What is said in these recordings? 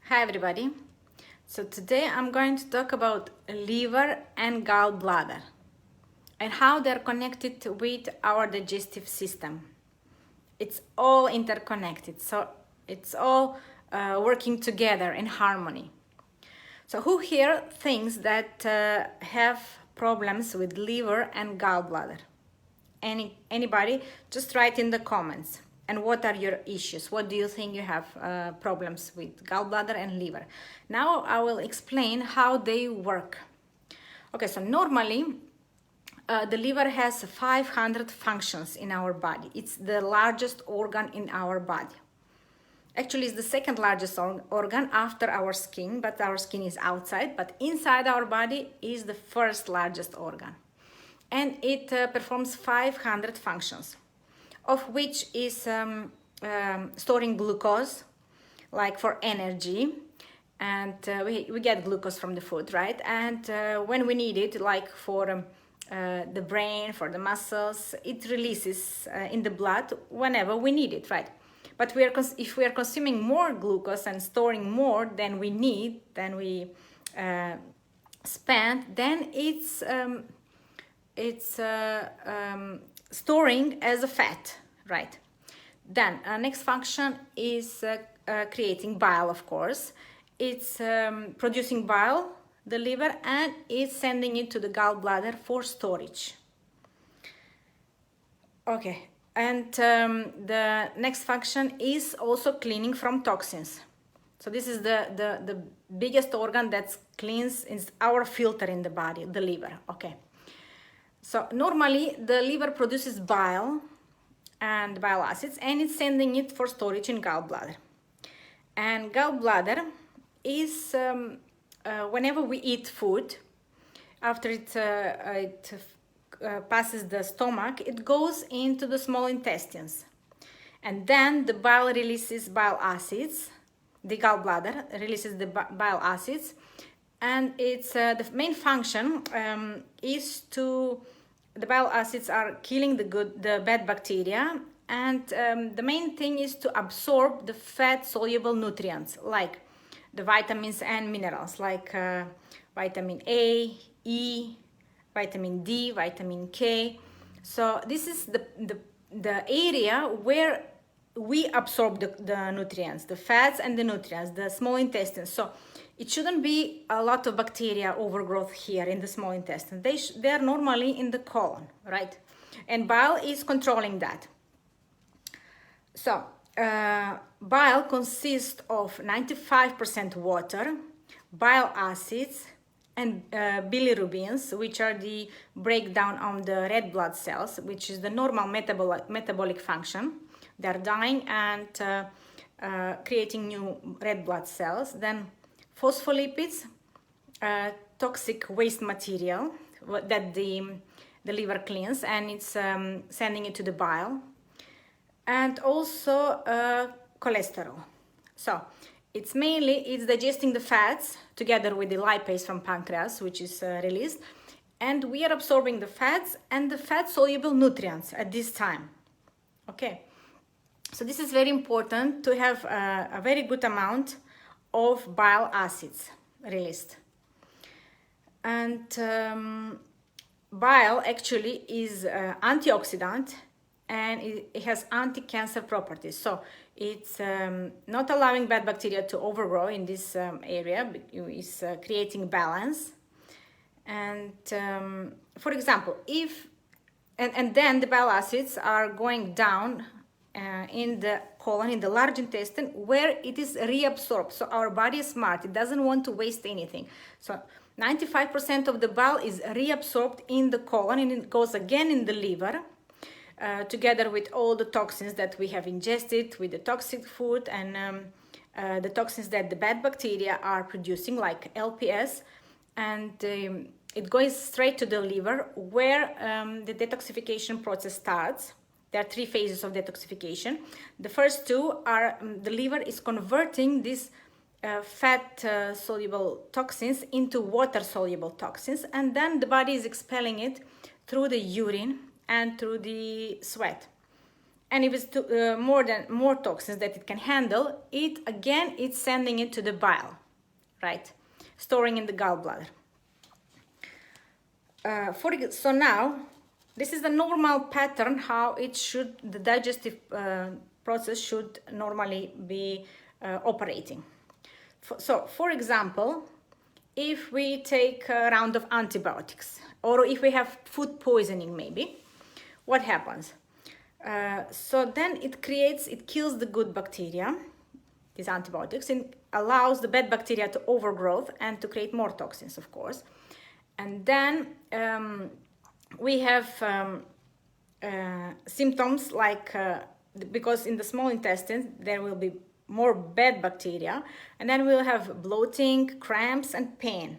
Hi everybody. So today I'm going to talk about liver and gallbladder and how they're connected with our digestive system. It's all interconnected, so it's all working together in harmony. So who here thinks that have problems with liver and gallbladder? Anybody? Just write in the comments. And what are your issues? What do you think you have problems with gallbladder and liver? Now I will explain how they work. Okay, so normally the liver has 500 functions in our body. It's the largest organ in our body. Actually, it's the second largest organ after our skin, but our skin is outside. But inside our body is the first largest organ. And it performs 500 functions, of which is storing glucose, like for energy, and we get glucose from the food, right? And when we need it, like for the brain, for the muscles, it releases in the blood whenever we need it, right? But if we are consuming more glucose and storing more than we need, than we spend, then it's storing as a fat, right? Then next function is creating bile, of course. It's producing bile, the liver, and it's sending it to the gallbladder for storage. Okay, and the next function is also cleaning from toxins. So this is the biggest organ that cleans, is our filter in the body, the liver, okay. So normally the liver produces bile and bile acids, and it's sending it for storage in gallbladder. And gallbladder is whenever we eat food, after it passes the stomach, it goes into the small intestines, and then the bile releases bile acids. The gallbladder releases the bile acids, and it's the main function is to the bile acids are killing the bad bacteria, and the main thing is to absorb the fat soluble nutrients like the vitamins and minerals like vitamin A, E, vitamin D, vitamin K. So this is the area where we absorb the nutrients, the fats and the nutrients, the small intestines. So it shouldn't be a lot of bacteria overgrowth here in the small intestine. They are normally in the colon, right? And bile is controlling that. So bile consists of 95% water, bile acids, and bilirubins, which are the breakdown of the red blood cells, which is the normal metabolic function. They're dying and creating new red blood cells. Then phospholipids, toxic waste material that the liver cleans, and it's sending it to the bile. And also cholesterol. So it's digesting the fats together with the lipase from pancreas, which is released, and we are absorbing the fats and the fat soluble nutrients at this time. Okay, so this is very important to have a very good amount of bile acids released. And bile actually is antioxidant, and it has anti-cancer properties. So it's not allowing bad bacteria to overgrow in this area. It's creating balance. And for example, and then the bile acids are going down in the colon, in the large intestine, where it is reabsorbed. So our body is smart. It doesn't want to waste anything. So 95% of the bile is reabsorbed in the colon, and it goes again in the liver, together with all the toxins that we have ingested with the toxic food, and the toxins that the bad bacteria are producing, like LPS, and it goes straight to the liver, where the detoxification process starts. There are 3 phases of detoxification. The first 2 are the liver is converting these fat soluble toxins into water soluble toxins, and then the body is expelling it through the urine and through the sweat. and if it's more toxins that it can handle, it's sending it to the bile, right? Storing in the gallbladder. So now, this is the normal pattern how the digestive process should normally be operating. For example, if we take a round of antibiotics, or if we have food poisoning maybe, what happens? So then it kills the good bacteria, these antibiotics, and allows the bad bacteria to overgrowth and to create more toxins, of course. And then we have symptoms like, because in the small intestine there will be more bad bacteria, and then we'll have bloating, cramps, and pain,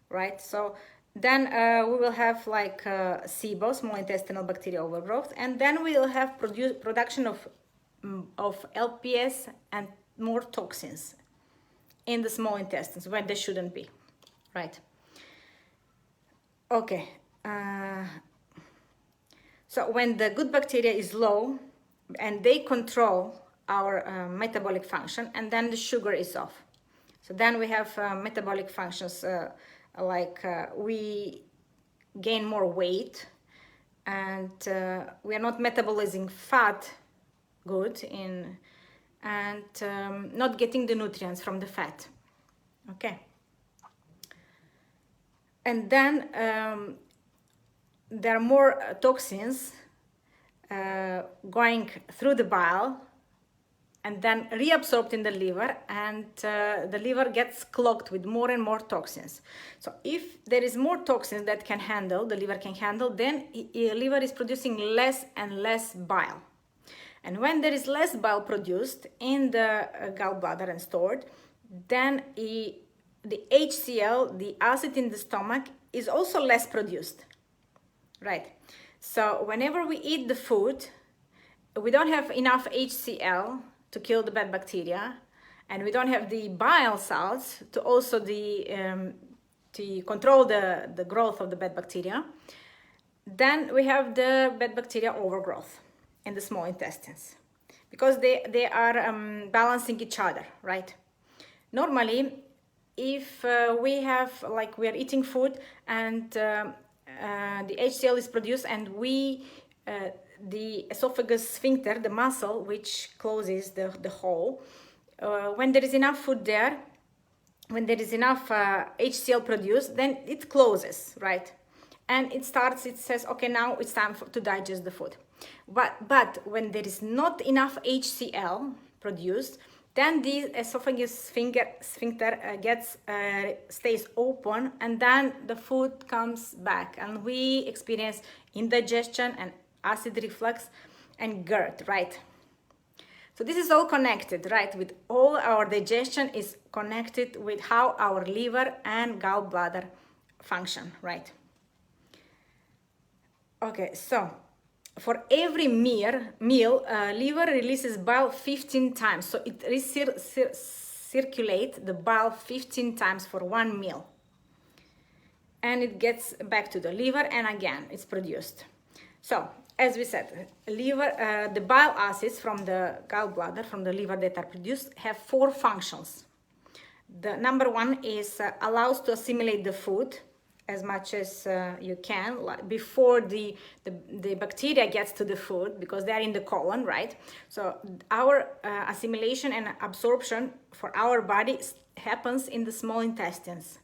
right? So then we will have like SIBO, small intestinal bacterial overgrowth, and then we'll have production of LPS and more toxins in the small intestines when they shouldn't be, right? Okay, so when the good bacteria is low and they control our metabolic function, and then the sugar is off. So then we have metabolic functions like we gain more weight, and we are not metabolizing fat good and not getting the nutrients from the fat. Okay. And then there are more toxins going through the bile and then reabsorbed in the liver, and the liver gets clogged with more and more toxins. So if there is more toxins that the liver can handle, then the liver is producing less and less bile. And when there is less bile produced in the gallbladder and stored, then the HCl, the acid in the stomach, is also less produced, right? So whenever we eat the food, we don't have enough HCl to kill the bad bacteria, and we don't have the bile salts to also to control the growth of the bad bacteria. Then we have the bad bacteria overgrowth in the small intestines, because they are balancing each other, right? Normally, if we are eating food and the HCl is produced, and the esophagus sphincter, the muscle which closes the hole, when there is enough food there, when there is enough HCl produced, then it closes, right? And it says, okay, now it's time to digest the food. But when there is not enough HCl produced, then the esophagus sphincter stays open, and then the food comes back, and we experience indigestion and acid reflux and GERD, right? So this is all connected, right? With all our digestion is connected with how our liver and gallbladder function, right? Okay, so for every meal, liver releases bile 15 times. So it circulates the bile 15 times for one meal. And it gets back to the liver, and again, it's produced. So, as we said, the bile acids from the gallbladder, from the liver that are produced, have 4 functions. The number 1 is allows to assimilate the food as much as you can, before the bacteria gets to the food, because they are in the colon, right? So our assimilation and absorption for our body happens in the small intestines.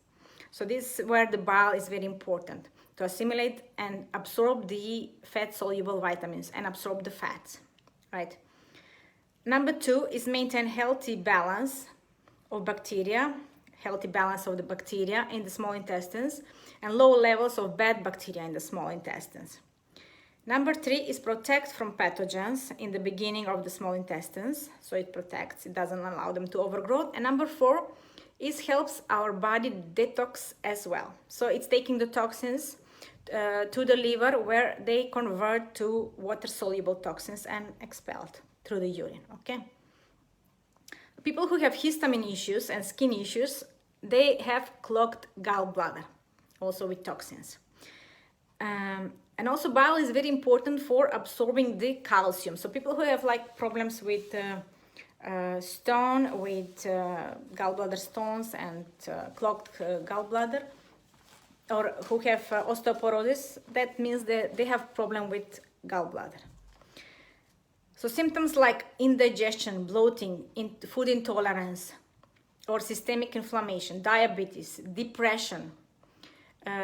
So this is where the bile is very important, to assimilate and absorb the fat-soluble vitamins and absorb the fats, right? Number 2 is maintain healthy balance of bacteria, healthy balance of the bacteria in the small intestines, and low levels of bad bacteria in the small intestines. Number 3 is protect from pathogens in the beginning of the small intestines. So it protects, it doesn't allow them to overgrow. And number 4 is helps our body detox as well. So it's taking the toxins to the liver, where they convert to water-soluble toxins and expelled through the urine, okay? People who have histamine issues and skin issues, they have clogged gallbladder, also with toxins. And also bile is very important for absorbing the calcium. So people who have like problems with stone, with gallbladder stones and clogged gallbladder, or who have osteoporosis, that means that they have problem with gallbladder. So symptoms like indigestion, bloating, food intolerance, or systemic inflammation, diabetes, depression,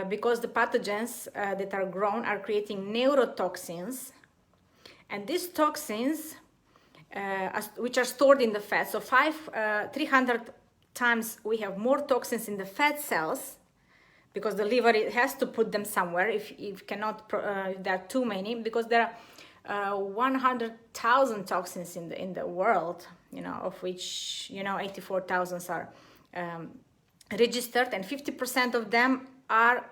because the pathogens that are grown are creating neurotoxins, and these toxins, which are stored in the fat, so 300 times we have more toxins in the fat cells, because the liver, it has to put them somewhere if cannot, if there are too many, because there are 100,000 toxins in the world, you know, of which, you know, 84,000 are registered, and 50% of them are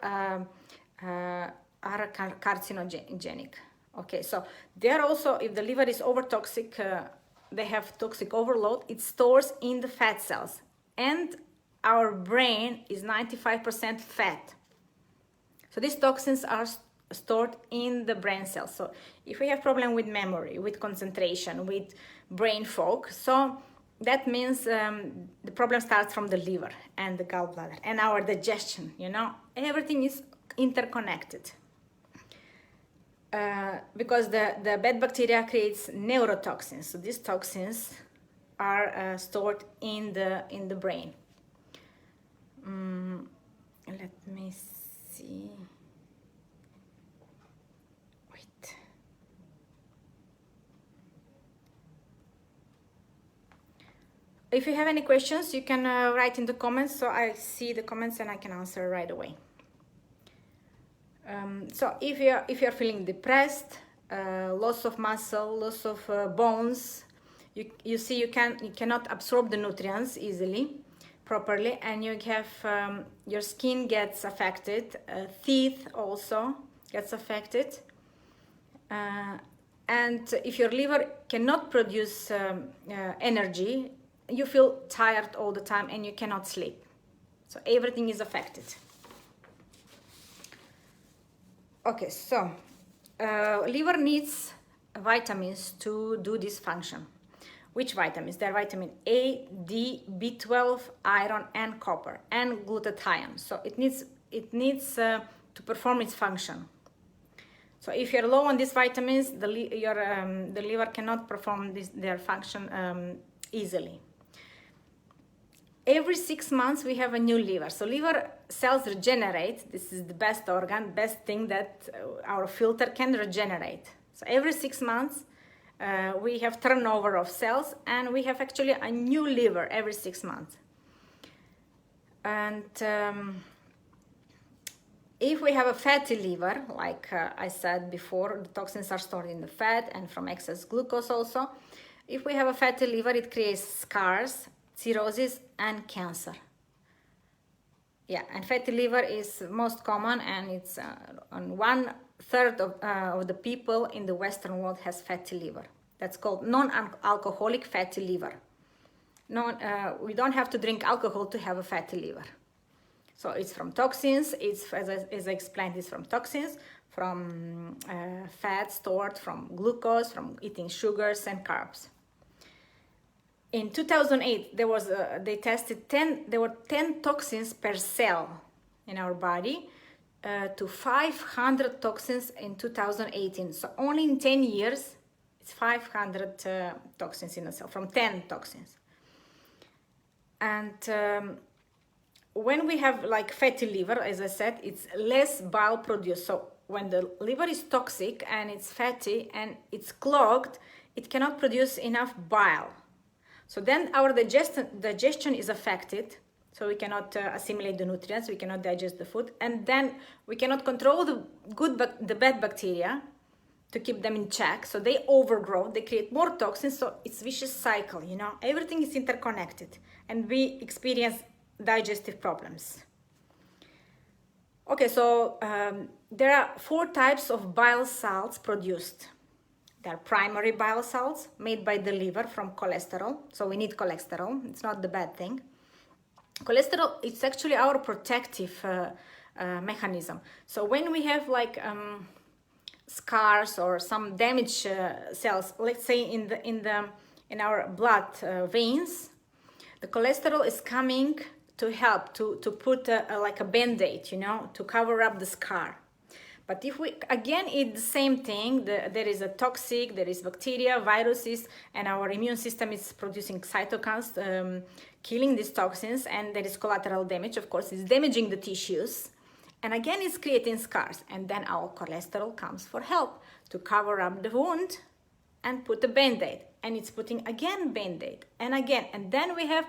carcinogenic. Okay, so they're also, if the liver is over toxic, they have toxic overload, it stores in the fat cells, and our brain is 95% fat. So these toxins are stored in the brain cells. So if we have problem with memory, with concentration, with brain fog, so that means the problem starts from the liver and the gallbladder and our digestion, you know, everything is interconnected. Because the bad bacteria creates neurotoxins. So these toxins are stored in the brain. Let me see. Wait. If you have any questions, you can write in the comments, so I see the comments and I can answer right away. So if you're feeling depressed, loss of muscle, loss of bones, you see you cannot absorb the nutrients easily, properly, and you have your skin gets affected, teeth also gets affected, and if your liver cannot produce energy, you feel tired all the time and you cannot sleep. So everything is affected. Okay, so liver needs vitamins to do this function. Which vitamins? They're vitamin A, D, B12, iron, and copper, and glutathione. So it needs to perform its function. So if you're low on these vitamins, the liver cannot perform their function easily. Every 6 months we have a new liver. So liver cells regenerate. This is the best organ, best thing that our filter can regenerate. So every 6 months we have turnover of cells, and we have actually a new liver every 6 months. And if we have a fatty liver, like I said before, the toxins are stored in the fat and from excess glucose also. If we have a fatty liver, it creates scars, cirrhosis, and cancer. Yeah, and fatty liver is most common, and it's on 1/3 of the people in the Western world has fatty liver. That's called non-alcoholic fatty liver. We don't have to drink alcohol to have a fatty liver. So it's from toxins. It's, as I explained, it's from toxins, from fat stored, from glucose, from eating sugars and carbs. In 2008, they tested there were 10 toxins per cell in our body, to 500 toxins in 2018. So only in 10 years, it's 500 toxins in a cell, from 10 toxins. And when we have like fatty liver, as I said, it's less bile produced. So when the liver is toxic and it's fatty and it's clogged, it cannot produce enough bile. So then our digestion is affected, so we cannot assimilate the nutrients, we cannot digest the food, and then we cannot control the bad bacteria to keep them in check, so they overgrow, they create more toxins, so it's a vicious cycle, you know, everything is interconnected, and we experience digestive problems. Okay, so there are 4 types of bile salts produced. There are primary bile salts made by the liver from cholesterol. So we need cholesterol. It's not the bad thing. Cholesterol, it's actually our protective mechanism. So when we have like scars or some damaged cells, let's say in our blood veins, the cholesterol is coming to help to put like a band-aid, you know, to cover up the scar. But if we again eat the same thing, there is a toxic, there is bacteria, viruses, and our immune system is producing cytokines, killing these toxins, and there is collateral damage. Of course, it's damaging the tissues, and again, it's creating scars. And then our cholesterol comes for help to cover up the wound and put a band-aid, and it's putting again band-aid and again, and then we have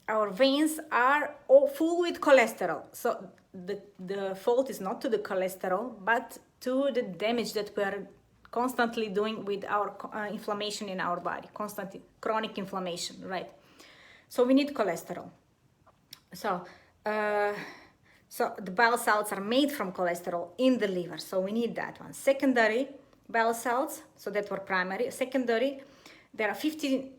our veins are all full with cholesterol. So the fault is not to the cholesterol, but to the damage that we are constantly doing with our inflammation in our body, constant chronic inflammation, right? So we need cholesterol. So the bile salts are made from cholesterol in the liver, so we need that one. Secondary bile salts, so that were primary. Secondary, there are 50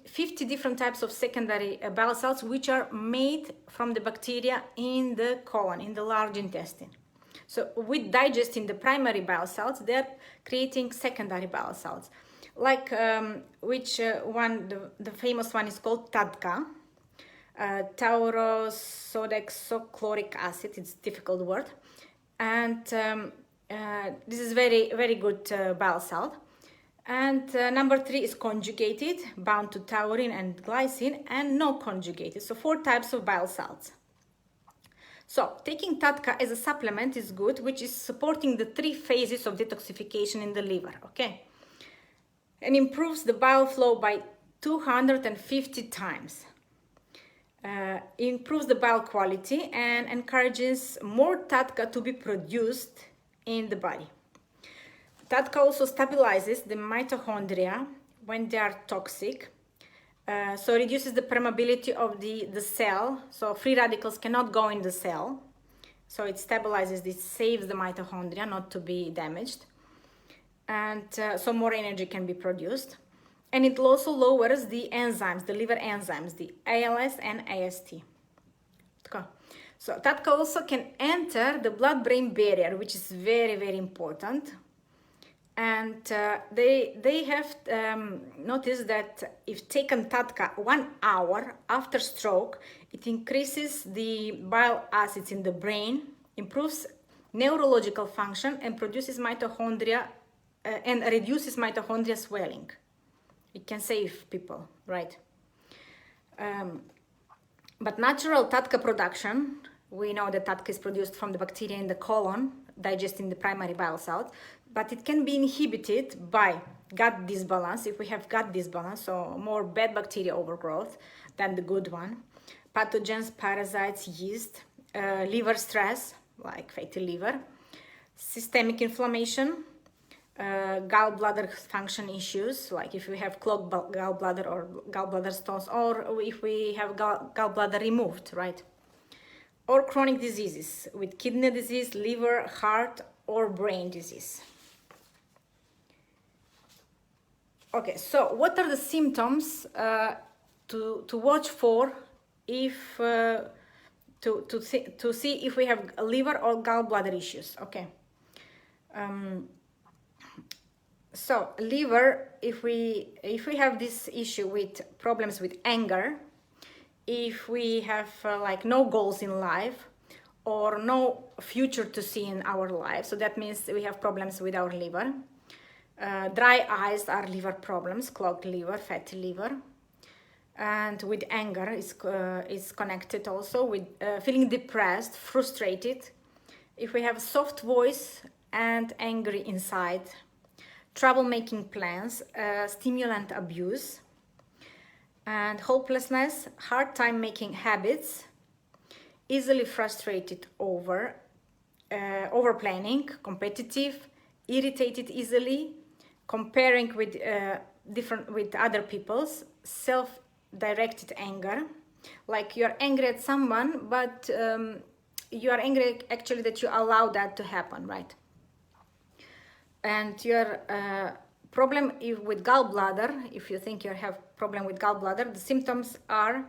different types of secondary bile salts which are made from the bacteria in the colon, in the large intestine. So with digesting the primary bile salts, they're creating secondary bile salts. Like which one, the famous one is called TADCA, taurosodexochloric acid, it's a difficult word. And this is very, very good bile salt. And number 3 is conjugated, bound to taurine and glycine, and no conjugated. So 4 types of bile salts. So taking TADCA as a supplement is good, which is supporting the 3 phases of detoxification in the liver, okay? And improves the bile flow by 250 times. Improves the bile quality and encourages more TADCA to be produced in the body. TADCA also stabilizes the mitochondria when they are toxic, so reduces the permeability of the cell, so free radicals cannot go in the cell, so it stabilizes, it saves the mitochondria not to be damaged, and so more energy can be produced. And it also lowers the enzymes, the liver enzymes, the ALS and AST. So TADCA also can enter the blood-brain barrier, which is very, very important. And they have noticed that if taken TADCA 1 hour after stroke, it increases the bile acids in the brain, improves neurological function, and produces mitochondria and reduces mitochondria swelling. It can save people, right? But natural TADCA production, we know that TADCA is produced from the bacteria in the colon, digesting the primary bile salt, but it can be inhibited by gut disbalance, if we have gut disbalance, so more bad bacteria overgrowth than the good one, pathogens, parasites, yeast, liver stress, like fatty liver, systemic inflammation, gallbladder function issues, like if we have clogged gallbladder or gallbladder stones, or if we have gallbladder removed, right? Or chronic diseases with kidney disease, liver, heart, or brain disease. Okay, so what are the symptoms to watch for if to see if we have liver or gallbladder issues? Okay. So liver, if we have this issue with problems with anger, if we have like no goals in life or no future to see in our life, so that means we have problems with our liver. Dry eyes are liver problems, clogged liver, fatty liver. And with anger is connected also with feeling depressed, frustrated. If we have a soft voice and angry inside, trouble making plans, stimulant abuse, and hopelessness, hard time making habits, easily frustrated over planning, competitive, irritated easily, comparing with with other people's, self-directed anger, like you're angry at someone, but you are angry actually that you allow that to happen, right? And your problem with gallbladder, if you think you have problem with gallbladder, the symptoms are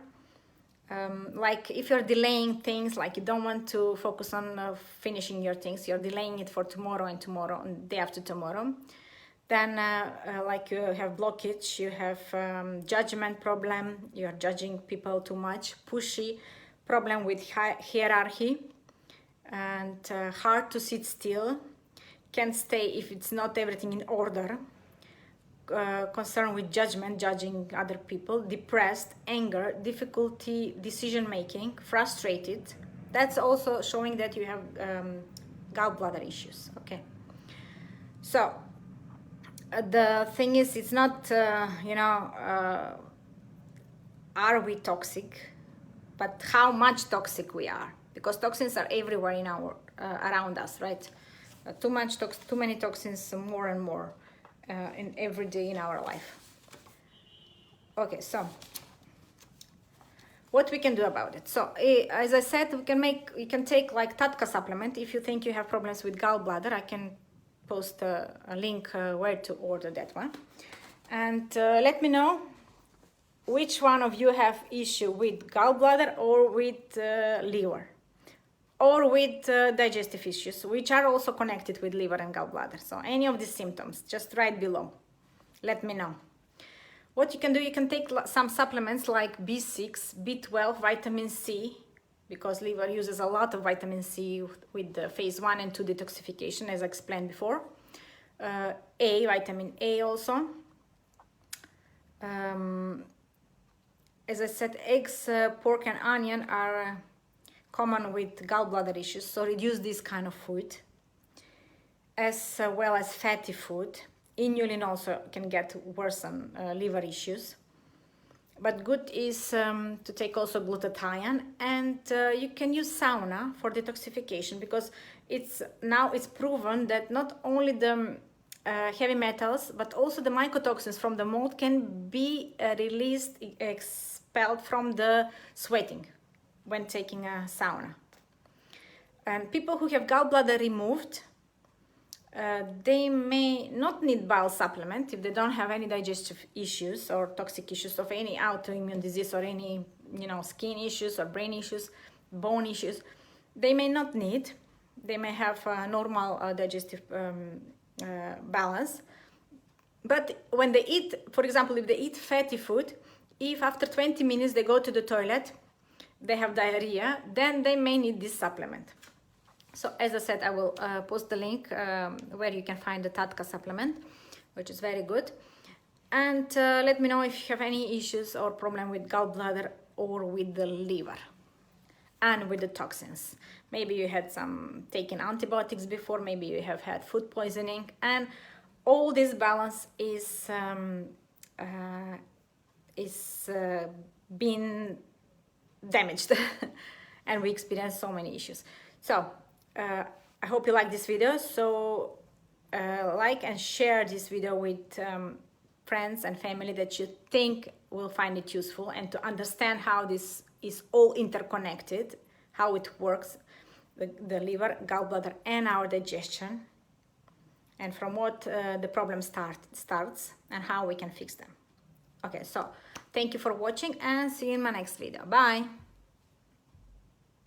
Like if you're delaying things, like you don't want to focus on finishing your things, you're delaying it for tomorrow and tomorrow and day after tomorrow, then like you have blockage, you have judgment problem, you're judging people too much, pushy, problem with hierarchy, and hard to sit still, can't stay if it's not everything in order, concern with judgment, judging other people, depressed, anger, difficulty decision making, frustrated. That's also showing that you have gallbladder issues. Okay, so the thing is, it's not are we toxic, but how much toxic we are, because toxins are everywhere in our around us, right? Too many toxins, more and more in every day in our life. Okay, so what we can do about it? So as I said, you can take like Tatka supplement. If you think you have problems with gallbladder, I can post a link where to order that one, and let me know which one of you have issue with gallbladder or with liver or with digestive issues, which are also connected with liver and gallbladder. So any of these symptoms, just write below. Let me know. What you can do, you can take some supplements like B6, B12, vitamin C, because liver uses a lot of vitamin C with the phase 1 and 2 detoxification, as I explained before. Vitamin A also. As I said, eggs, pork and onion are common with gallbladder issues, so reduce this kind of food, as well as fatty food. Inulin also can get worsen liver issues, but good is to take also glutathione, and you can use sauna for detoxification, because it's proven that not only the heavy metals but also the mycotoxins from the mold can be expelled from the sweating when taking a sauna. And people who have gallbladder removed, they may not need bile supplement if they don't have any digestive issues or toxic issues of any autoimmune disease or any skin issues or brain issues, bone issues. They may not need. They may have a normal digestive balance. But when they eat, for example, if they eat fatty food, if after 20 minutes they go to the toilet, they have diarrhea, then they may need this supplement. So as I said, I will post the link where you can find the Tatka supplement, which is very good. And let me know if you have any issues or problem with gallbladder or with the liver and with the toxins. Maybe you had some taken antibiotics before, maybe you have had food poisoning, and all this balance is being damaged and we experience so many issues. So I hope you like this video. So like and share this video with friends and family that you think will find it useful, and to understand how this is all interconnected, how it works, the liver, gallbladder and our digestion, and from what the problem starts and how we can fix them. Okay, so thank you for watching and see you in my next video. Bye.